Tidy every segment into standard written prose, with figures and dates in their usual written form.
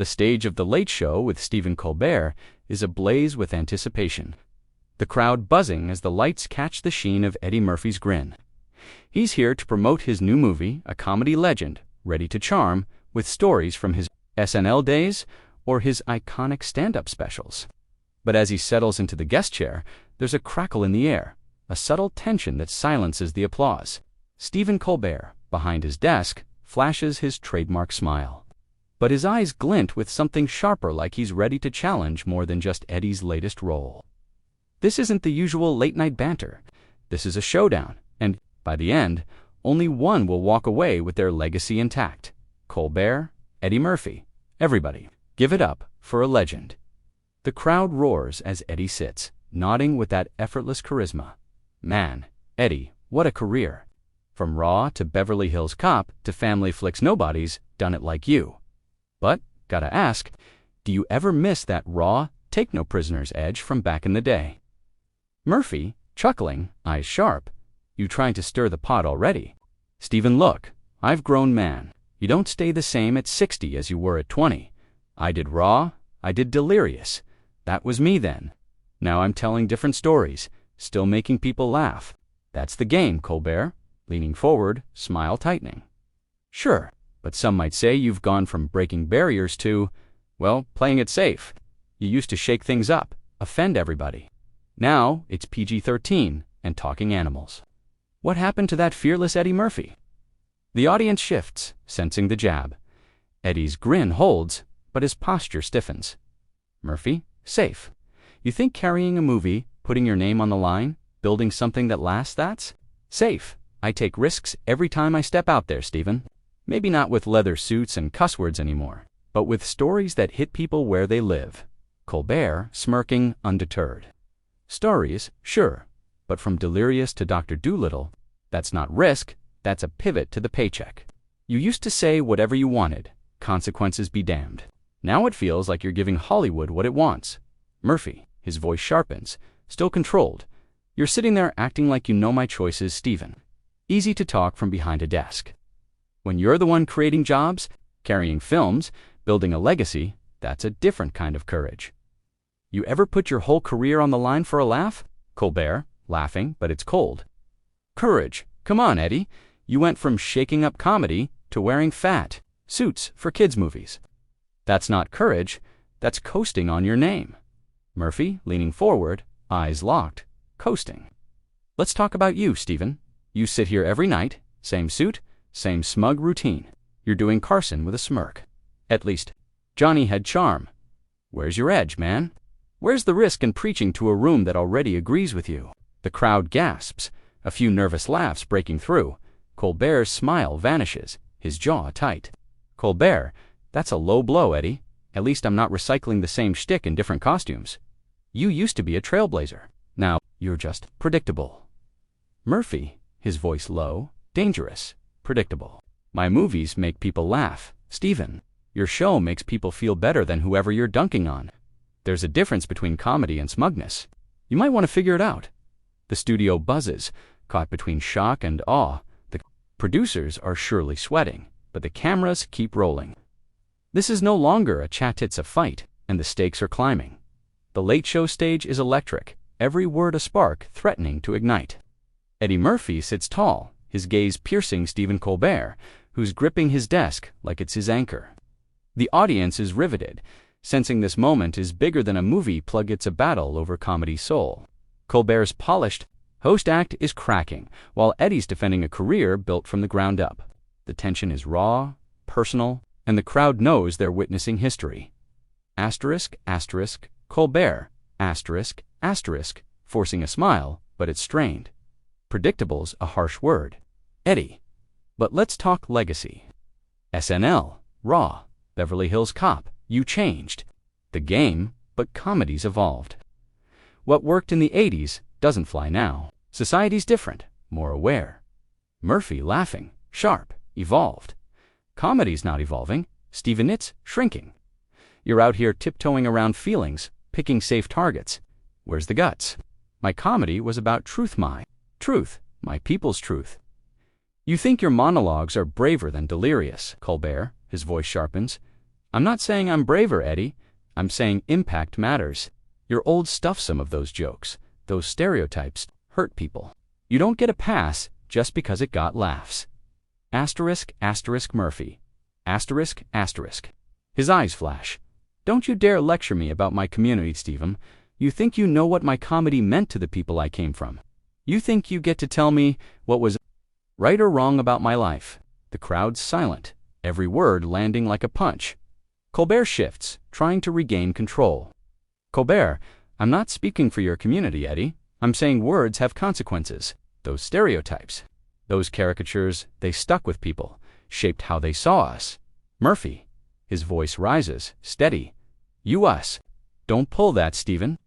The stage of The Late Show with Stephen Colbert is ablaze with anticipation. The crowd buzzing as the lights catch the sheen of Eddie Murphy's grin. He's here to promote his new movie, a comedy legend, ready to charm, with stories from his SNL days or his iconic stand-up specials. But as he settles into the guest chair, there's a crackle in the air, a subtle tension that silences the applause. Stephen Colbert, behind his desk, flashes his trademark smile. But his eyes glint with something sharper, like he's ready to challenge more than just Eddie's latest role. This isn't the usual late-night banter. This is a showdown, and by the end, only one will walk away with their legacy intact. Colbert, Eddie Murphy, everybody, give it up for a legend. The crowd roars as Eddie sits, nodding with that effortless charisma. Man, Eddie, what a career. From Raw to Beverly Hills Cop to family flicks, nobody's done it like you. But, gotta ask, do you ever miss that raw, take-no-prisoners edge from back in the day? Murphy, chuckling, eyes sharp. You trying to stir the pot already? Stephen, look, I've grown, man. You don't stay the same at 60 as you were at 20. I did Raw, I did Delirious. That was me then. Now I'm telling different stories, still making people laugh. That's the game, Colbert. Leaning forward, smile tightening. Sure, but some might say you've gone from breaking barriers to, well, playing it safe. You used to shake things up, offend everybody. Now it's PG-13 and talking animals. What happened to that fearless Eddie Murphy? The audience shifts, sensing the jab. Eddie's grin holds, but his posture stiffens. Murphy, safe. You think carrying a movie, putting your name on the line, building something that lasts, that's safe? I take risks every time I step out there, Stephen. Maybe not with leather suits and cuss words anymore, but with stories that hit people where they live. Colbert, smirking, undeterred. Stories, sure, but from Delirious to Dr. Dolittle, that's not risk, that's a pivot to the paycheck. You used to say whatever you wanted, consequences be damned. Now it feels like you're giving Hollywood what it wants. Murphy, his voice sharpens, still controlled. You're sitting there acting like you know my choices, Stephen. Easy to talk from behind a desk. When you're the one creating jobs, carrying films, building a legacy, that's a different kind of courage. You ever put your whole career on the line for a laugh? Colbert, laughing, but it's cold. Courage. Come on, Eddie. You went from shaking up comedy to wearing fat suits for kids' movies. That's not courage, that's coasting on your name. Murphy, leaning forward, eyes locked, coasting. Let's talk about you, Stephen. You sit here every night, same suit, same smug routine. You're doing Carson with a smirk. At least, Johnny had charm. Where's your edge, man? Where's the risk in preaching to a room that already agrees with you? The crowd gasps, a few nervous laughs breaking through. Colbert's smile vanishes, his jaw tight. Colbert, that's a low blow, Eddie. At least I'm not recycling the same shtick in different costumes. You used to be a trailblazer. Now, you're just predictable. Murphy, his voice low, dangerous, predictable. My movies make people laugh. Stephen, your show makes people feel better than whoever you're dunking on. There's a difference between comedy and smugness. You might want to figure it out. The studio buzzes, caught between shock and awe. The producers are surely sweating, but the cameras keep rolling. This is no longer a chat, it's a fight, and the stakes are climbing. The Late Show stage is electric, every word a spark threatening to ignite. Eddie Murphy sits tall, his gaze piercing Stephen Colbert, who's gripping his desk like it's his anchor. The audience is riveted, sensing this moment is bigger than a movie plug. It's a battle over comedy soul. Colbert's polished host act is cracking, while Eddie's defending a career built from the ground up. The tension is raw, personal, and the crowd knows they're witnessing history. Asterisk, asterisk, Colbert, asterisk, asterisk, forcing a smile, but it's strained. Predictable's a harsh word. Eddie. But let's talk legacy. SNL, Raw, Beverly Hills Cop, you changed. The game, but comedy's evolved. What worked in the 80s doesn't fly now. Society's different, more aware. Murphy, laughing, sharp, evolved. Comedy's not evolving, Stephen, it's shrinking. You're out here tiptoeing around feelings, picking safe targets. Where's the guts? My comedy was about truth, my people's truth. You think your monologues are braver than Delirious, Colbert, his voice sharpens. I'm not saying I'm braver, Eddie. I'm saying impact matters. Your old stuff, some of those jokes, those stereotypes, hurt people. You don't get a pass just because it got laughs. Asterisk, asterisk, Murphy. Asterisk, asterisk. His eyes flash. Don't you dare lecture me about my community, Stephen. You think you know what my comedy meant to the people I came from. You think you get to tell me what was right or wrong about my life. The crowd's silent, every word landing like a punch. Colbert shifts, trying to regain control. Colbert, I'm not speaking for your community, Eddie. I'm saying words have consequences. Those stereotypes, those caricatures, they stuck with people, shaped how they saw us. Murphy, his voice rises, steady. You us. Don't pull that, Stephen.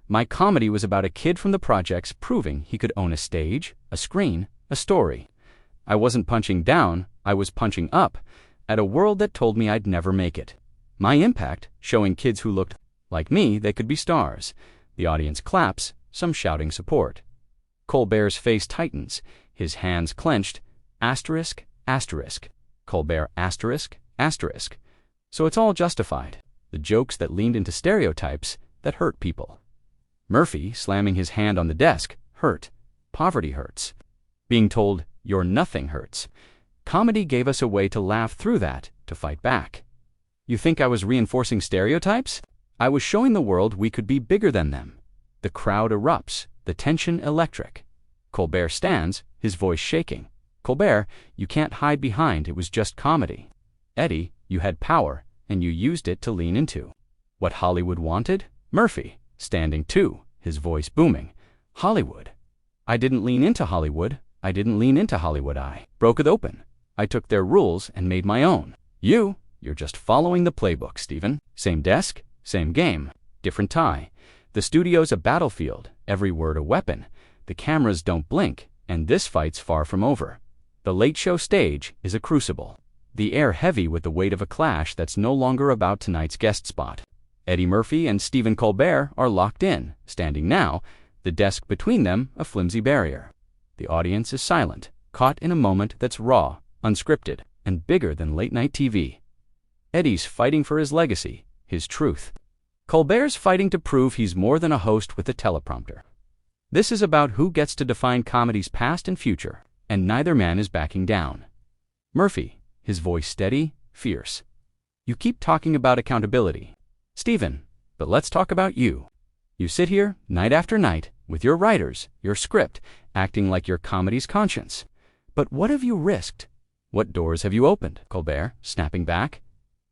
My comedy was about a kid from the projects proving he could own a stage, a screen, a story. I wasn't punching down, I was punching up, at a world that told me I'd never make it. My impact, showing kids who looked like me they could be stars. The audience claps, some shouting support. Colbert's face tightens, his hands clenched. Asterisk, asterisk. Colbert asterisk, asterisk. So it's all justified. The jokes that leaned into stereotypes that hurt people. Murphy, slamming his hand on the desk, hurt. Poverty hurts. Being told, you're nothing hurts. Comedy gave us a way to laugh through that, to fight back. You think I was reinforcing stereotypes? I was showing the world we could be bigger than them. The crowd erupts, the tension electric. Colbert stands, his voice shaking. Colbert, you can't hide behind it was just comedy. Eddie, you had power, and you used it to lean into. What Hollywood wanted? Murphy, standing too, his voice booming. Hollywood. I didn't lean into Hollywood. I didn't lean into Hollywood. I broke it open. I took their rules and made my own. You're just following the playbook, Stephen. Same desk, same game, different tie. The studio's a battlefield, every word a weapon. The cameras don't blink, and this fight's far from over. The late show stage is a crucible. The air heavy with the weight of a clash that's no longer about tonight's guest spot. Eddie Murphy and Stephen Colbert are locked in, standing now, the desk between them a flimsy barrier. The audience is silent, caught in a moment that's raw, unscripted, and bigger than late-night TV. Eddie's fighting for his legacy, his truth. Colbert's fighting to prove he's more than a host with a teleprompter. This is about who gets to define comedy's past and future, and neither man is backing down. Murphy, his voice steady, fierce. You keep talking about accountability. Stephen, but let's talk about you. You sit here, night after night, with your writers, your script, acting like your comedy's conscience. But what have you risked? What doors have you opened? Colbert, snapping back.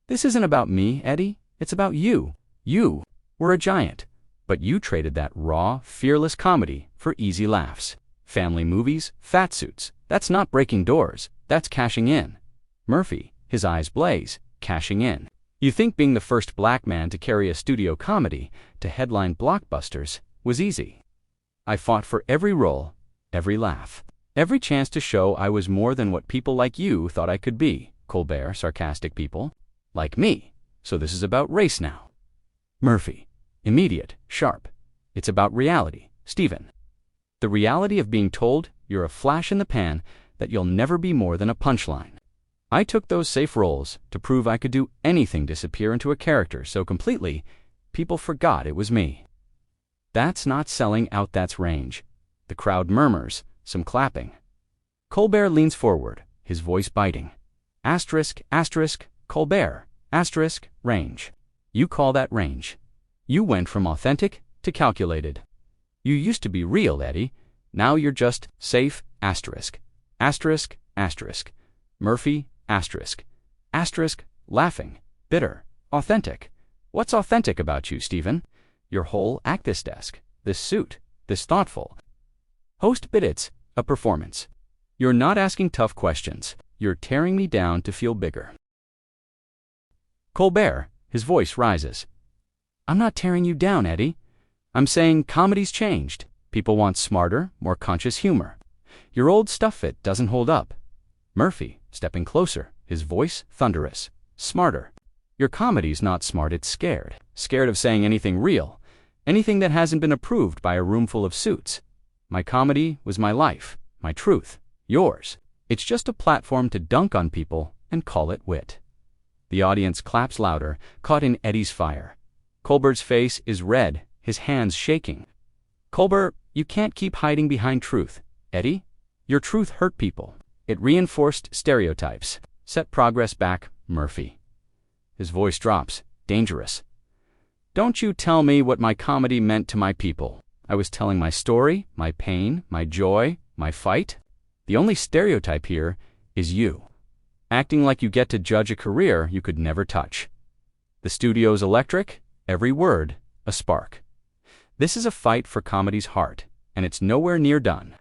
This isn't about me, Eddie. It's about you. You were a giant, but you traded that raw, fearless comedy for easy laughs. Family movies, fat suits. That's not breaking doors. That's cashing in. Murphy, his eyes blaze, cashing in. You think being the first black man to carry a studio comedy, to headline blockbusters, was easy. I fought for every role, every laugh, every chance to show I was more than what people like you thought I could be. Colbert, sarcastic people. Like me. So this is about race now. Murphy, immediate, sharp. It's about reality, Stephen. The reality of being told you're a flash in the pan, that you'll never be more than a punchline. I took those safe roles to prove I could do anything disappear into a character so completely, people forgot it was me. That's not selling out, that's range. The crowd murmurs, some clapping. Colbert leans forward, his voice biting. Asterisk, asterisk, Colbert, asterisk, range. You call that range. You went from authentic to calculated. You used to be real, Eddie. Now you're just safe, asterisk. Asterisk, asterisk. Murphy, asterisk. Asterisk, laughing, bitter, authentic. What's authentic about you, Stephen? Your whole act, this desk, this suit, this thoughtful. Host bit it's a performance. You're not asking tough questions. You're tearing me down to feel bigger. Colbert, his voice rises. I'm not tearing you down, Eddie. I'm saying comedy's changed. People want smarter, more conscious humor. Your old stuff it doesn't hold up. Murphy, stepping closer, his voice thunderous. Smarter. Your comedy's not smart, it's scared. Scared of saying anything real. Anything that hasn't been approved by a room full of suits. My comedy was my life, my truth, yours. It's just a platform to dunk on people and call it wit. The audience claps louder, caught in Eddie's fire. Colbert's face is red, his hands shaking. Colbert, you can't keep hiding behind truth. Eddie, your truth hurt people. It reinforced stereotypes. Set progress back, Murphy. His voice drops, dangerous. Don't you tell me what my comedy meant to my people. I was telling my story, my pain, my joy, my fight. The only stereotype here is you. Acting like you get to judge a career you could never touch. The studio's electric, every word, a spark. This is a fight for comedy's heart, and it's nowhere near done.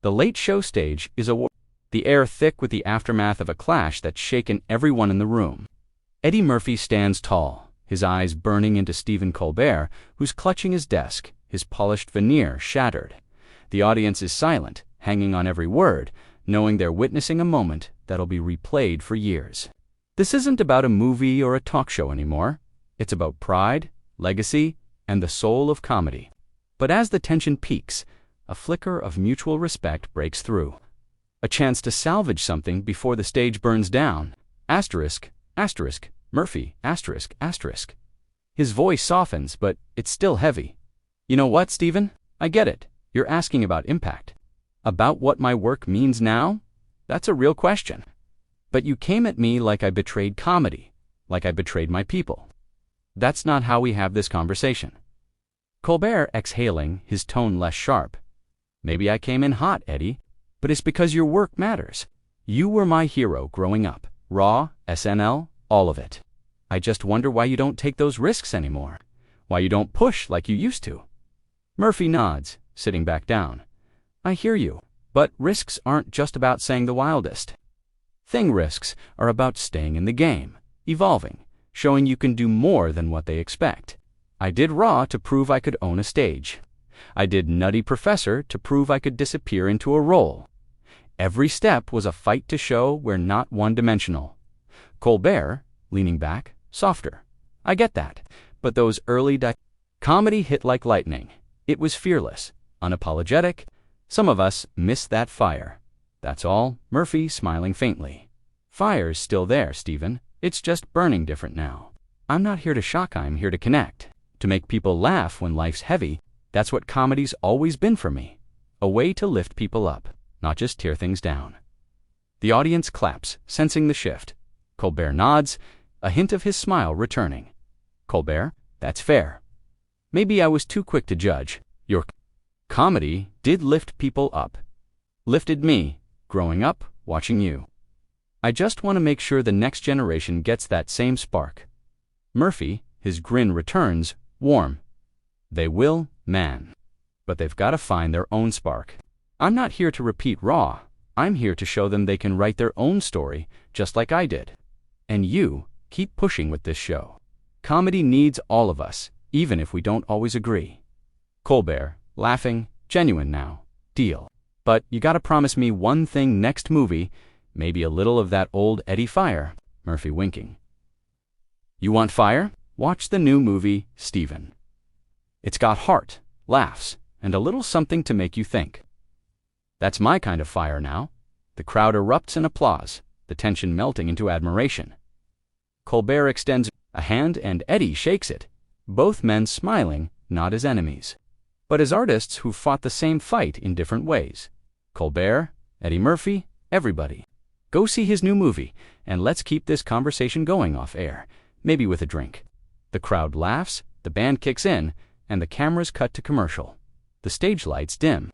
The late show stage is a war. The air thick with the aftermath of a clash that's shaken everyone in the room. Eddie Murphy stands tall, his eyes burning into Stephen Colbert, who's clutching his desk, his polished veneer shattered. The audience is silent, hanging on every word, knowing they're witnessing a moment that'll be replayed for years. This isn't about a movie or a talk show anymore. It's about pride, legacy, and the soul of comedy. But as the tension peaks, a flicker of mutual respect breaks through. A chance to salvage something before the stage burns down. Asterisk, asterisk, Murphy, asterisk, asterisk. His voice softens, but it's still heavy. You know what, Stephen? I get it. You're asking about impact. About what my work means now? That's a real question. But you came at me like I betrayed comedy, like I betrayed my people. That's not how we have this conversation. Colbert exhaling, his tone less sharp. Maybe I came in hot, Eddie, but it's because your work matters. You were my hero growing up. Raw, SNL, all of it. I just wonder why you don't take those risks anymore. Why you don't push like you used to. Murphy nods, sitting back down. I hear you, but risks aren't just about saying the wildest. Thing risks are about staying in the game, evolving, showing you can do more than what they expect. I did Raw to prove I could own a stage. I did Nutty Professor to prove I could disappear into a role. Every step was a fight to show we're not one-dimensional. Colbert, leaning back, softer. I get that, but those early comedy hit like lightning. It was fearless, unapologetic. Some of us missed that fire. That's all, Murphy smiling faintly. Fire's still there, Stephen. It's just burning different now. I'm not here to shock, I'm here to connect. To make people laugh when life's heavy. That's what comedy's always been for me. A way to lift people up, not just tear things down. The audience claps, sensing the shift. Colbert nods, a hint of his smile returning. Colbert, that's fair. Maybe I was too quick to judge. Your comedy did lift people up. Lifted me, growing up, watching you. I just want to make sure the next generation gets that same spark. Murphy, his grin returns, warm. They will, man. But they've got to find their own spark. I'm not here to repeat Raw. I'm here to show them they can write their own story, just like I did. And you, keep pushing with this show. Comedy needs all of us, even if we don't always agree. Colbert, laughing, genuine now. Deal. But you gotta promise me one thing next movie, maybe a little of that old Eddie fire. Murphy winking. You want fire? Watch the new movie, Stephen. It's got heart, laughs, and a little something to make you think. That's my kind of fire now. The crowd erupts in applause, the tension melting into admiration. Colbert extends a hand and Eddie shakes it, both men smiling, not as enemies, but as artists who fought the same fight in different ways. Colbert, Eddie Murphy, everybody. Go see his new movie, and let's keep this conversation going off air, maybe with a drink. The crowd laughs, the band kicks in, and the cameras cut to commercial. The stage lights dim,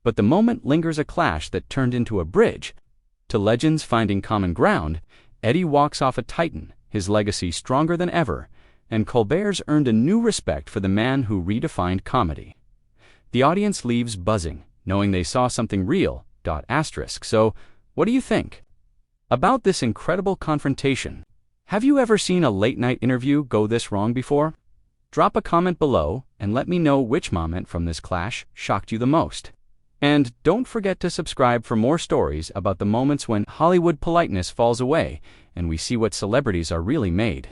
but the moment lingers a clash that turned into a bridge. To legends finding common ground, Eddie walks off a titan, his legacy stronger than ever, and Colbert's earned a new respect for the man who redefined comedy. The audience leaves buzzing, knowing they saw something real. So, what do you think about this incredible confrontation? Have you ever seen a late-night interview go this wrong before? Drop a comment below and let me know which moment from this clash shocked you the most. And don't forget to subscribe for more stories about the moments when Hollywood politeness falls away and we see what celebrities are really made.